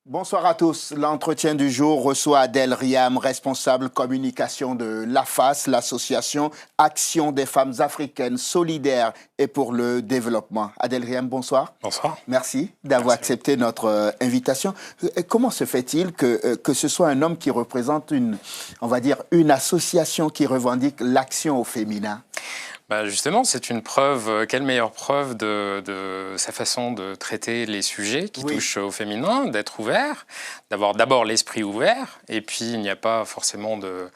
Bonsoir à tous. L'entretien du jour reçoit Adèle Riam, responsable communication de l'AFAS, l'association Action des femmes africaines solidaires et pour le développement. Adèle Riam, bonsoir. Bonsoir. Merci d'avoir accepté notre invitation. Comment se fait-il que ce soit un homme qui représente une association qui revendique l'action au féminin ? Justement, c'est une preuve, quelle meilleure preuve de sa façon de traiter les sujets qui touchent au féminin, d'être ouvert, d'avoir d'abord l'esprit ouvert, et puis il n'y a pas forcément de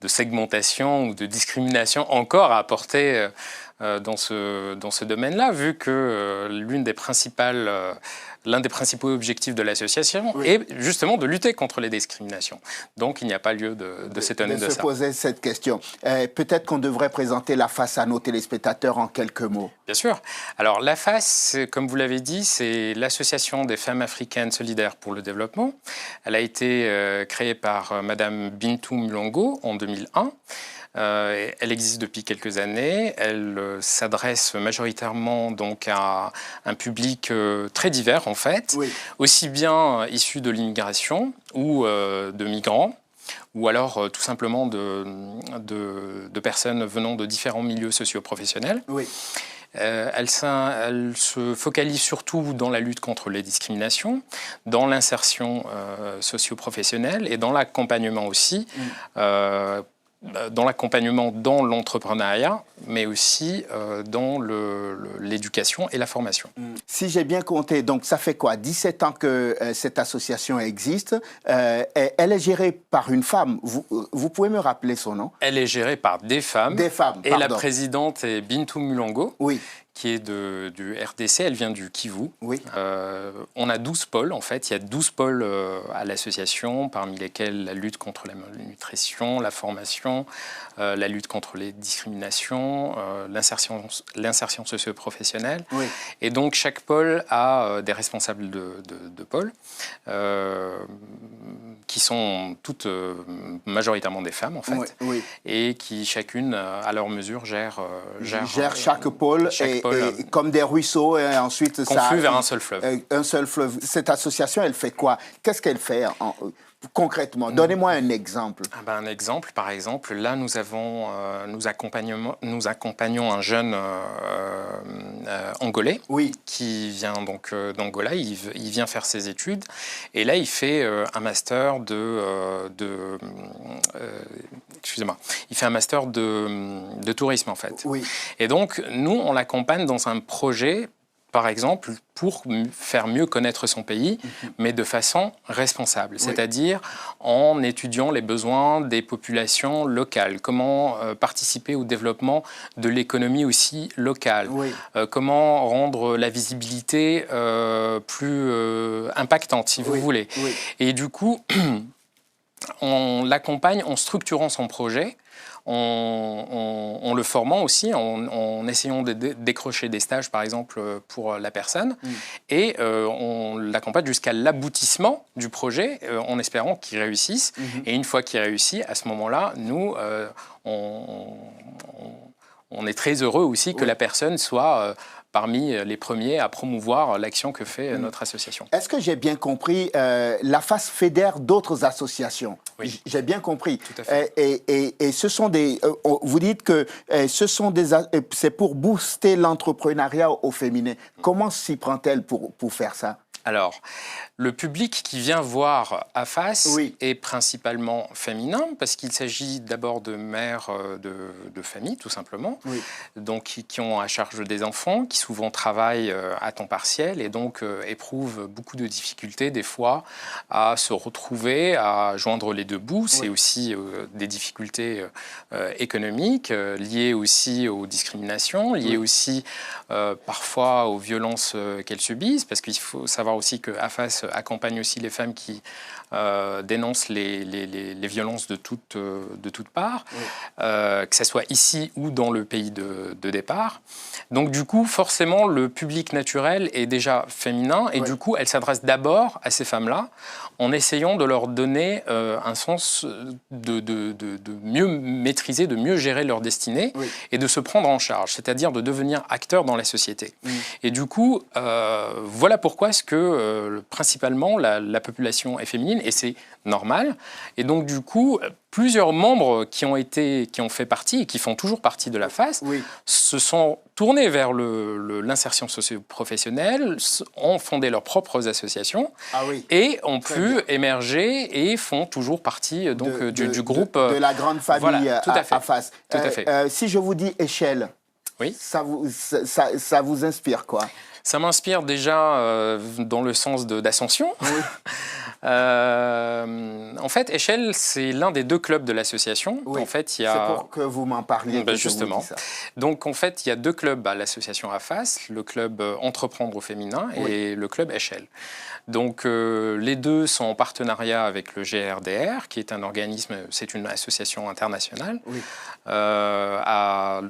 segmentation ou de discrimination encore à apporter dans ce domaine-là, vu que l'un des principaux objectifs de l'association est justement de lutter contre les discriminations. Donc il n'y a pas lieu de s'étonner de ça. De se poser cette question. Peut-être qu'on devrait présenter l'AFAS à nos téléspectateurs en quelques mots. Bien sûr. Alors l'AFAS, comme vous l'avez dit, c'est l'Association des femmes africaines solidaires pour le développement. Elle a été créée par Madame Bintou Mlongo en 2001. Elle existe depuis quelques années. Elle s'adresse majoritairement donc à un public très divers en fait, aussi bien issu de l'immigration ou de migrants, ou alors tout simplement de personnes venant de différents milieux socio-professionnels. Elle se focalise surtout dans la lutte contre les discriminations, dans l'insertion socio-professionnelle et dans l'accompagnement aussi. Dans l'accompagnement dans l'entrepreneuriat, mais aussi dans l'éducation et la formation. Si j'ai bien compté, donc ça fait quoi, 17 ans que cette association existe. Elle est gérée par une femme. Vous pouvez me rappeler son nom? Elle est gérée par des femmes. Des femmes, et la présidente est Bintou Mlongo. Qui est du RDC, elle vient du Kivu. On a 12 pôles, en fait. Il y a 12 pôles à l'association, parmi lesquels la lutte contre la malnutrition, la formation, la lutte contre les discriminations, l'insertion socio-professionnelle. Et donc, chaque pôle a des responsables de pôle, qui sont toutes majoritairement des femmes, en fait, et qui, chacune, à leur mesure, gèrent chaque pôle. Et comme des ruisseaux, et ensuite confluent vers un seul fleuve. Un seul fleuve. Cette association, elle fait quoi? Qu'est-ce qu'elle fait concrètement? Donnez-moi un exemple. Un exemple, par exemple, là, nous accompagnons un jeune Angolais qui vient donc d'Angola. Il vient faire ses études et là, il fait un master il fait un master de tourisme, en fait. Et donc, nous, on l'accompagne dans un projet, par exemple, pour faire mieux connaître son pays, mais de façon responsable, c'est-à-dire en étudiant les besoins des populations locales, comment participer au développement de l'économie aussi locale, comment rendre la visibilité plus impactante, si vous voulez. Et du coup, on l'accompagne en structurant son projet, en le formant aussi, en essayant de décrocher des stages, par exemple, pour la personne. Et on l'accompagne jusqu'à l'aboutissement du projet, en espérant qu'il réussisse. Et une fois qu'il réussit, à ce moment-là, nous, on est très heureux aussi que la personne soit parmi les premiers à promouvoir l'action que fait notre association. Est-ce que j'ai bien compris, l'AFAS fédère d'autres associations? J'ai bien compris. Tout à fait. Et ce sont vous dites que c'est pour booster l'entrepreneuriat au féminin. Comment s'y prend-elle pour faire ça? Alors, le public qui vient voir AFAS est principalement féminin, parce qu'il s'agit d'abord de mères de famille, tout simplement, donc qui ont à charge des enfants, qui souvent travaillent à temps partiel et donc éprouvent beaucoup de difficultés, des fois, à se retrouver, à joindre les deux bouts. C'est aussi des difficultés économiques, liées aussi aux discriminations, liées aussi parfois aux violences qu'elles subissent, parce qu'il faut savoir savoir aussi que AFAS accompagne aussi les femmes qui dénoncent les violences de toutes parts, que ce soit ici ou dans le pays de départ. Donc du coup, forcément, le public naturel est déjà féminin et du coup, elle s'adresse d'abord à ces femmes-là en essayant de leur donner un sens de mieux maîtriser, de mieux gérer leur destinée et de se prendre en charge, c'est-à-dire de devenir acteur dans la société. Et du coup, voilà pourquoi est-ce que principalement la population est féminine et c'est normal. Et donc du coup, plusieurs membres qui ont fait partie et qui font toujours partie de l'AFAS se sont tournés vers l'insertion socio-professionnelle, ont fondé leurs propres associations et ont pu émerger et font toujours partie donc, du groupe. De la grande famille AFAS. Tout à fait. Si je vous dis échelle, ça vous inspire quoi? Ça m'inspire déjà dans le sens d'ascension. En fait, Échelle, c'est l'un des deux clubs de l'association. En fait, il y a... C'est pour que vous m'en parliez. Justement. Donc, en fait, il y a deux clubs à l'association AFAS, le club Entreprendre au féminin et le club Échelle. Donc, les deux sont en partenariat avec le GRDR, qui est un organisme, c'est une association internationale en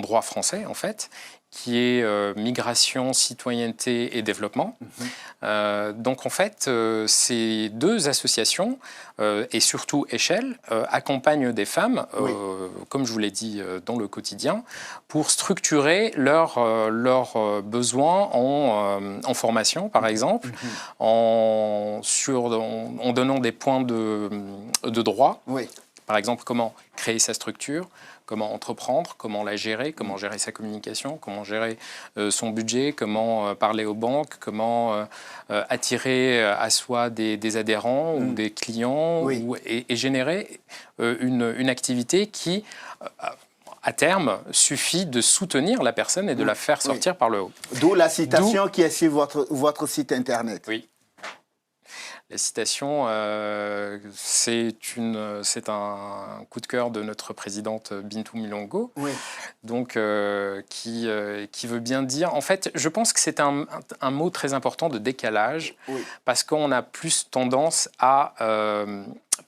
droit français, en fait, qui est migration, citoyenneté et développement. Donc en fait, ces deux associations, et surtout Échelle, accompagnent des femmes, comme je vous l'ai dit, dans le quotidien, pour structurer leurs besoins en formation, par exemple, en donnant des points de droit. Par exemple, comment créer sa structure, comment entreprendre, comment la gérer, comment gérer sa communication, comment gérer son budget, comment parler aux banques, comment attirer à soi des adhérents ou des clients et générer une activité qui, à terme, suffit de soutenir la personne et de la faire sortir par le haut. D'où la citation qui est sur votre site internet. Oui. La citation, c'est un coup de cœur de notre présidente Bintou Milongo, donc, qui veut bien dire... En fait, je pense que c'est un mot très important de décalage, parce qu'on a plus tendance à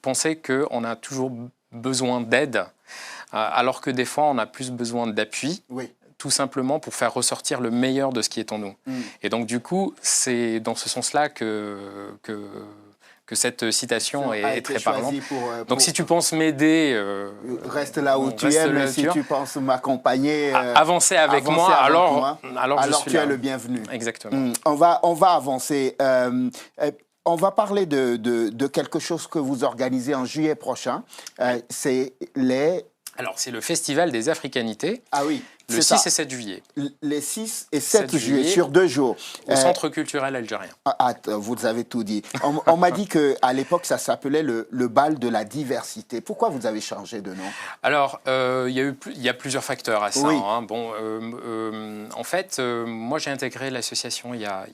penser qu'on a toujours besoin d'aide, alors que des fois, on a plus besoin d'appui. Tout simplement pour faire ressortir le meilleur de ce qui est en nous. Et donc, du coup, c'est dans ce sens-là que cette citation est très parlante. Donc, si tu penses m'aider... reste là où tu es, mais si tu penses m'accompagner... avancer avec moi, alors je suis tu es le bienvenu. Exactement. On va avancer. On va parler de quelque chose que vous organisez en juillet prochain. C'est Alors, c'est le Festival des Africanités. Ah oui. Le 6 et 7 juillet. Les 6 et 7 juillet, sur 2 jours. Au Centre culturel algérien. Vous avez tout dit. On m'a dit qu'à l'époque, ça s'appelait le bal de la diversité. Pourquoi vous avez changé de nom? Alors, il y a plusieurs facteurs à ça. En fait, moi, j'ai intégré l'association il y a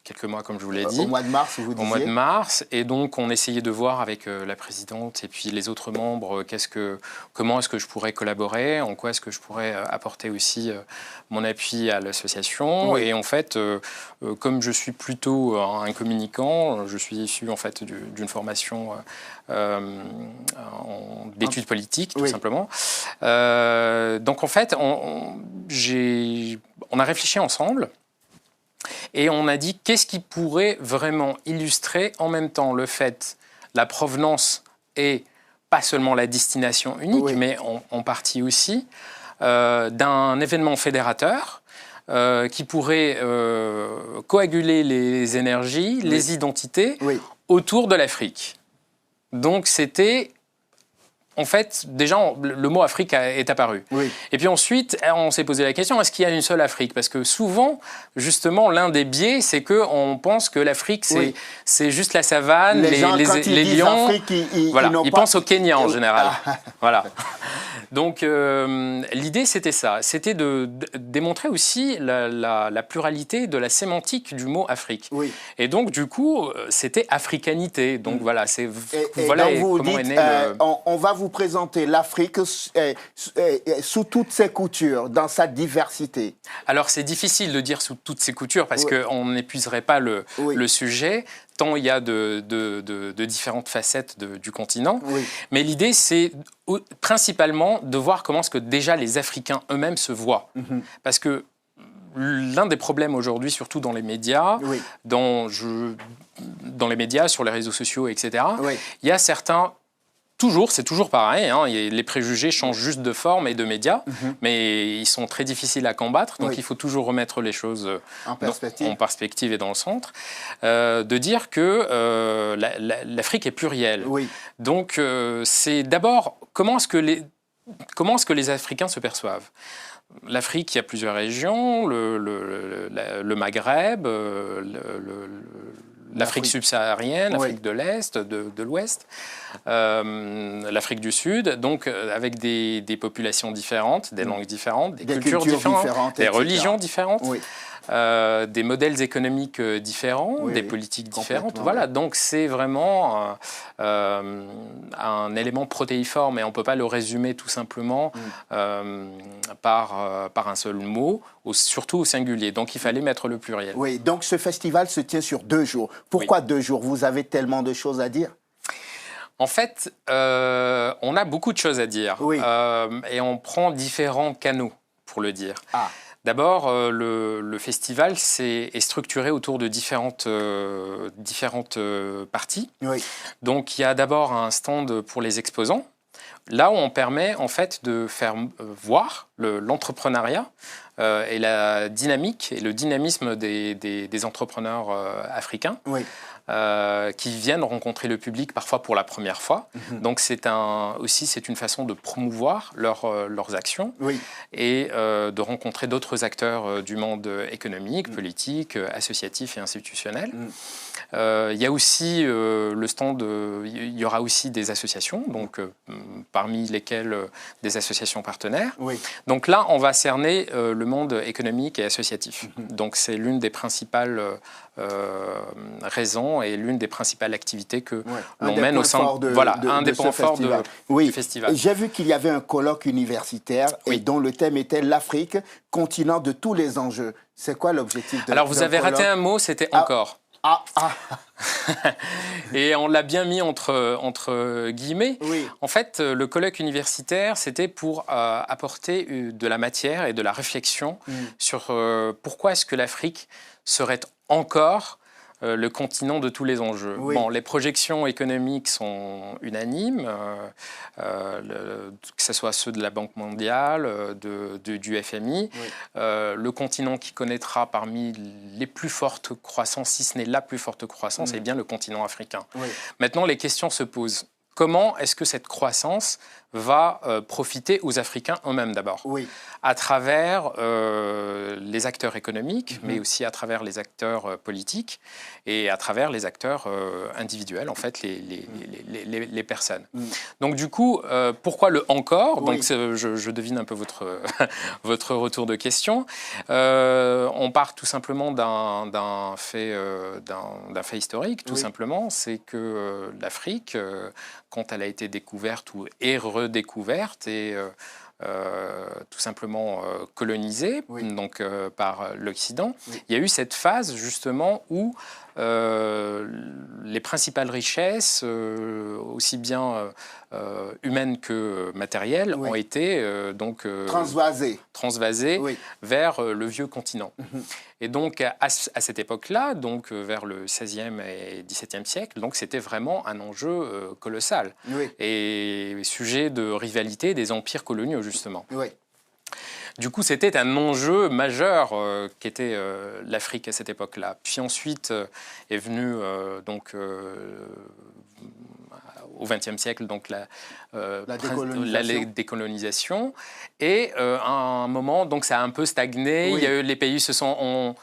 quelques mois, comme je vous l'ai dit. Au mois de mars, vous disiez. Au mois de mars. Et donc, on essayait de voir avec la présidente et puis les autres membres comment est-ce que je pourrais collaborer, en quoi est-ce que je pourrais apporter aussi mon appui à l'association. Et en fait, comme je suis plutôt un communicant, je suis issu en fait d'une formation d'études politiques, tout simplement. Donc en fait, on a réfléchi ensemble et on a dit qu'est-ce qui pourrait vraiment illustrer en même temps le fait, la provenance et pas seulement la destination unique, mais en partie aussi, d'un événement fédérateur qui pourrait coaguler les énergies, les identités autour de l'Afrique. Donc c'était... En fait, déjà, le mot Afrique est apparu. Et puis ensuite, on s'est posé la question, est-ce qu'il y a une seule Afrique? Parce que souvent, justement, l'un des biais, c'est qu'on pense que l'Afrique, c'est juste la savane, les lions. Afrique, ils pensent au Kenya en général. Voilà. Donc l'idée, c'était ça. C'était de démontrer aussi la pluralité de la sémantique du mot Afrique. Oui. Et donc, du coup, c'était africanité. Donc voilà, c'est voilà donc vous comment dites, est né on va vous présenter l'Afrique sous toutes ses coutures, dans sa diversité. Alors, c'est difficile de dire sous toutes ses coutures parce qu'on n'épuiserait pas le sujet, tant il y a de différentes facettes du continent. Oui. Mais l'idée, c'est principalement de voir comment est-ce que déjà les Africains eux-mêmes se voient. Parce que l'un des problèmes aujourd'hui, surtout dans les médias, dans les médias, sur les réseaux sociaux, etc., il y a certains... c'est toujours pareil, hein, les préjugés changent juste de forme et de médias, mais ils sont très difficiles à combattre, donc il faut toujours remettre les choses en perspective et dans le centre, de dire que l'Afrique est plurielle. Oui. Donc c'est d'abord comment est-ce que les Africains se perçoivent. L'Afrique, il y a plusieurs régions, le Maghreb, l'Afrique subsaharienne, l'Afrique de l'Est, de l'Ouest, l'Afrique du Sud, donc avec des populations différentes, des langues différentes, des cultures différentes, des religions différentes. Oui. Des modèles économiques différents, des politiques différentes. Voilà, donc c'est vraiment un élément protéiforme et on ne peut pas le résumer tout simplement par un seul mot, surtout au singulier. Donc il fallait mettre le pluriel. Oui, donc ce festival se tient sur 2 jours. Pourquoi 2 jours? Vous avez tellement de choses à dire? En fait, on a beaucoup de choses à dire et on prend différents canaux pour le dire. Ah. D'abord, le festival est structuré autour de différentes parties. Oui. Donc, il y a d'abord un stand pour les exposants, là où on permet en fait de faire voir l'entrepreneuriat et la dynamique et le dynamisme des entrepreneurs africains. Oui. Qui viennent rencontrer le public parfois pour la première fois. Donc c'est une façon de promouvoir leurs actions et de rencontrer d'autres acteurs du monde économique, politique, associatif et institutionnel. Il y a aussi le stand, il y aura aussi des associations, donc parmi lesquelles des associations partenaires. Oui. Donc là, on va cerner le monde économique et associatif. Donc c'est l'une des principales raisons et l'une des principales activités que l'on mène au sein un des points forts du festival. J'ai vu qu'il y avait un colloque universitaire et dont le thème était l'Afrique, continent de tous les enjeux. C'est quoi l'objectif de Alors vous avez raté un mot, c'était encore. Et on l'a bien mis entre guillemets. Oui. En fait, le colloque universitaire, c'était pour apporter de la matière et de la réflexion sur pourquoi est-ce que l'Afrique serait encore le continent de tous les enjeux. Oui. Bon, les projections économiques sont unanimes, que ce soit ceux de la Banque mondiale, du FMI. Oui. Le continent qui connaîtra parmi les plus fortes croissances, si ce n'est la plus forte croissance, est bien le continent africain. Oui. Maintenant, les questions se posent. Comment est-ce que cette croissance va profiter aux Africains eux-mêmes d'abord, à travers les acteurs économiques, mais aussi à travers les acteurs politiques et à travers les acteurs individuels, en fait, les personnes. Donc du coup, pourquoi le encore? Donc je devine un peu votre retour de question. On part tout simplement d'un fait historique, tout simplement, c'est que l'Afrique, quand elle a été découverte ou est redécouverte et tout simplement colonisée donc, par l'Occident, il y a eu cette phase justement où les principales richesses, aussi bien humaines que matérielles, ont été transvasées vers le vieux continent. Et donc, à cette époque-là, donc vers le XVIe et XVIIe siècle, donc c'était vraiment un enjeu colossal et sujet de rivalité des empires coloniaux, justement. Du coup, c'était un enjeu majeur qu'était l'Afrique à cette époque-là. Puis ensuite est venu donc au XXe siècle donc décolonisation. Et à un moment, donc ça a un peu stagné. Oui. Les pays ont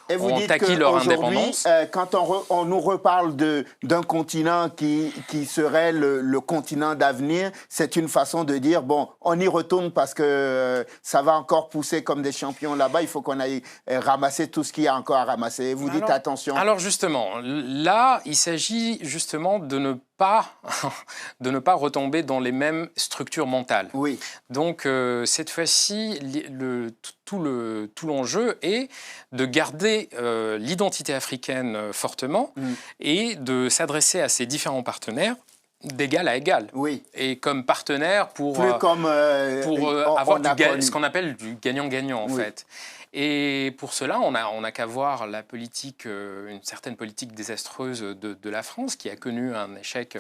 acquis leur indépendance. Quand on nous reparle d'un continent qui serait le continent d'avenir, c'est une façon de dire, bon, on y retourne parce que ça va encore pousser comme des champions là-bas. Il faut qu'on aille ramasser tout ce qu'il y a encore à ramasser. Vous dites attention. Alors justement, là, il s'agit justement de ne pas retomber dans les mêmes structures mentales. Oui. Donc cette fois-ci, tout l'enjeu est de garder l'identité africaine fortement et de s'adresser à ces différents partenaires d'égal à égal. Oui. Et comme partenaire pour avoir ce qu'on appelle du gagnant-gagnant, en fait. Et pour cela, on n'a qu'à voir la politique, une certaine politique désastreuse de la France, qui a connu un échec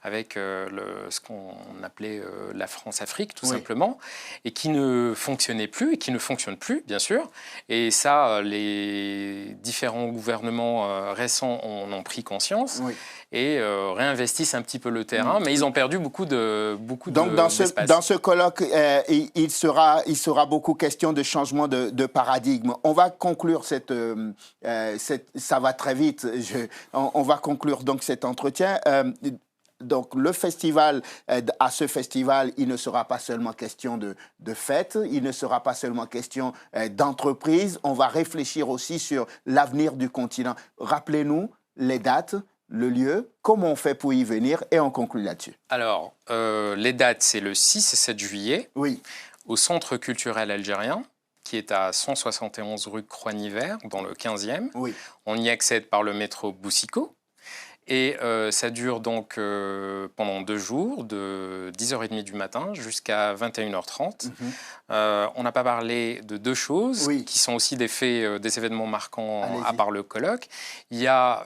avec ce qu'on appelait la France-Afrique, tout simplement, et qui ne fonctionnait plus, et qui ne fonctionne plus, bien sûr. Et ça, les différents gouvernements récents en ont pris conscience. Oui. Et réinvestissent un petit peu le terrain, mais ils ont perdu beaucoup Donc dans ce colloque, il sera beaucoup question de changement de paradigme. On va conclure ça va très vite. On va conclure donc cet entretien. Donc à ce festival, il ne sera pas seulement question de fête, il ne sera pas seulement question d'entreprise. On va réfléchir aussi sur l'avenir du continent. Rappelez-nous les dates, le lieu, comment on fait pour y venir, et on conclut là-dessus. Alors, les dates, c'est le 6 et 7 juillet, au Centre culturel algérien, qui est à 171 rue Croix-Nivert, dans le 15e. Oui. On y accède par le métro Boussicot. Et ça dure donc pendant 2 jours, de 10h30 du matin jusqu'à 21h30. On n'a pas parlé de 2 choses qui sont aussi des faits, des événements marquants à part le colloque. Il y a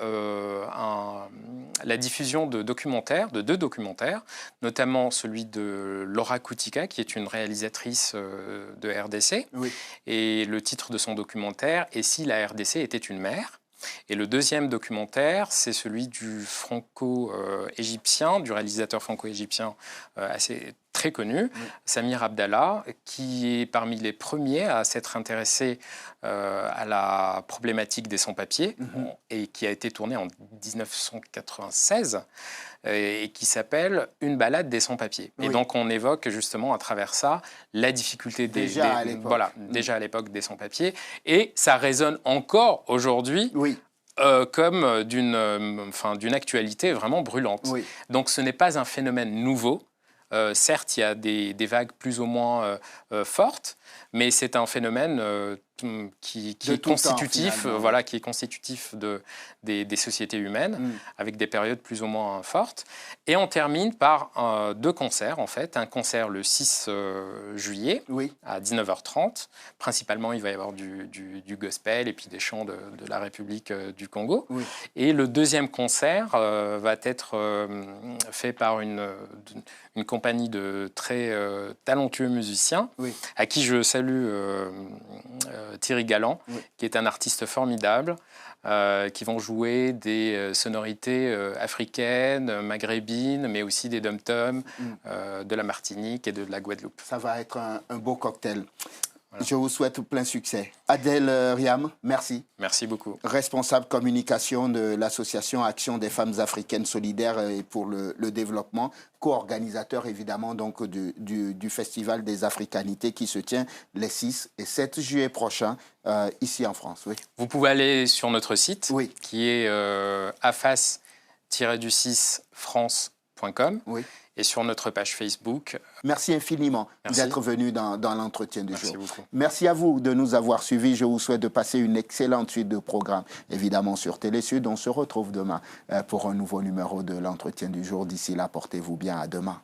la diffusion de 2 documentaires, notamment celui de Laura Koutika, qui est une réalisatrice de RDC. Oui. Et le titre de son documentaire est « Si la RDC était une mère ». Et le deuxième documentaire, c'est celui du franco-égyptien, du réalisateur franco-égyptien très connu, Samir Abdallah, qui est parmi les premiers à s'être intéressé à la problématique des sans-papiers et qui a été tourné en 1996 et qui s'appelle « Une balade des sans-papiers ». Et donc on évoque justement à travers ça la difficulté déjà à l'époque des sans-papiers, et ça résonne encore aujourd'hui. Comme d'une actualité vraiment brûlante. Donc ce n'est pas un phénomène nouveau. Certes, il y a des vagues plus ou moins fortes, mais c'est un phénomène qui est constitutif, qui est constitutif des sociétés humaines, avec des périodes plus ou moins fortes. Et on termine par 2 concerts, en fait. Un concert le 6 juillet à 19h30. Principalement, il va y avoir du gospel et puis des chants de la République du Congo. Et le deuxième concert va être fait par une compagnie de très talentueux musiciens, à qui je salue Thierry Galland, qui est un artiste formidable, qui vont jouer des sonorités africaines, maghrébines, mais aussi des dom-toms, de la Martinique et de la Guadeloupe. Ça va être un beau cocktail. Voilà. Je vous souhaite plein succès. Adel Riam, merci. Merci beaucoup. Responsable communication de l'association Action des femmes africaines solidaires et pour le développement, co-organisateur évidemment donc du Festival des Africanités qui se tient les 6 et 7 juillet prochains ici en France. Vous pouvez aller sur notre site qui est afas-france.com. Et sur notre page Facebook. Merci infiniment d'être venu dans l'entretien du jour. Beaucoup. Merci à vous de nous avoir suivis. Je vous souhaite de passer une excellente suite de programmes. Évidemment sur Télésud, on se retrouve demain pour un nouveau numéro de l'entretien du jour. D'ici là, portez-vous bien. À demain.